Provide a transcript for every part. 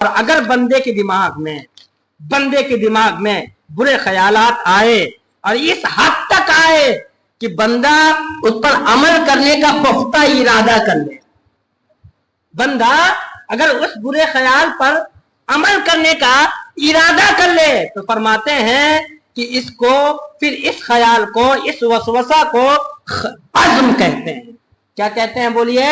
اور اگر بندے کے دماغ میں برے خیالات آئے اور اس حد تک آئے کہ بندہ اس پر عمل کرنے کا پختہ ارادہ کر لے، بندہ اگر اس برے خیال پر عمل کرنے کا ارادہ کر لے تو فرماتے ہیں کہ اس کو پھر اس خیال کو، اس وسوسہ کو عزم کہتے ہیں۔ کیا کہتے ہیں بولیے؟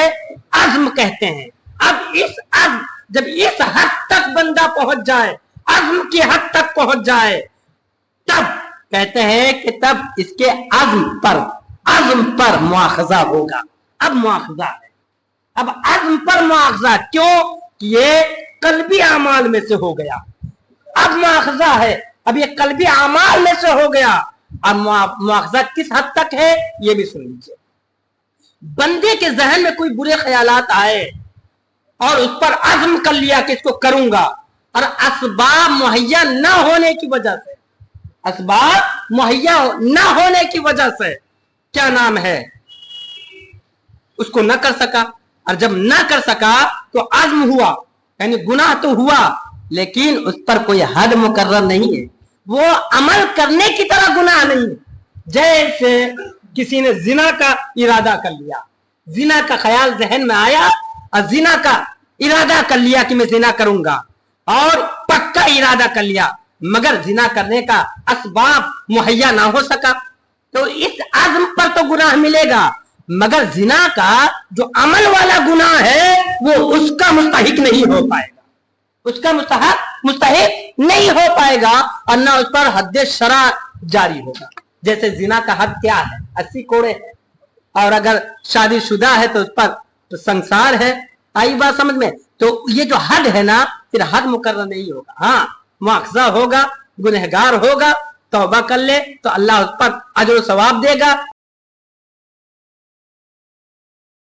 عزم کہتے ہیں۔ اب اس عزم جب اس حد تک بندہ پہنچ جائے، عزم کی حد تک پہنچ جائے، تب کہتے ہیں کہ تب اس کے عزم پر مواخذہ ہوگا۔ اب مواخذہ ہے، اب عزم پر مواخذہ، کیوں؟ کہ یہ قلبی اعمال میں سے ہو گیا، اب مواخذہ ہے، اب یہ قلبی اعمال میں سے ہو گیا۔ اب مواخذہ کس حد تک ہے یہ بھی سن لیجیے۔ بندے کے ذہن میں کوئی برے خیالات آئے اور اس پر عزم کر لیا کہ اس کو کروں گا، اور اسباب مہیا نہ ہونے کی وجہ سے، اسباب مہیا نہ ہونے کی وجہ سے کیا نام ہے، اس کو نہ کر سکا، اور جب نہ کر سکا تو عزم ہوا، یعنی گناہ تو ہوا لیکن اس پر کوئی حد مقرر نہیں ہے، وہ عمل کرنے کی طرح گناہ نہیں ہے۔ جیسے کسی نے زنا کا ارادہ کر لیا، زنا کا خیال ذہن میں آیا اور زنا کا ارادہ کر لیا کہ میں زنا کروں گا، اور پکا ارادہ کر لیا، مگر زنا کرنے کا اسباب مہیا نہ ہو سکا، تو اس عزم پر تو گناہ ملے گا، مگر زنا کا جو عمل والا گناہ ہے وہ اس کا مستحق نہیں ہو پائے گا، اس کا مستحق نہیں ہو پائے گا، اور نہ اس پر حد شرع جاری ہوگا۔ جیسے زنا کا حد کیا ہے؟ 80 کوڑے ہے، اور اگر شادی شدہ ہے تو اس پر تو سنسار ہے۔ آئی بات سمجھ میں؟ تو یہ جو حد ہے نا، پھر حد مقرر نہیں ہوگا، ہاں مواخذہ ہوگا، گنہگار ہوگا، توبہ کر لے تو اللہ اس پر اجر و ثواب دے گا۔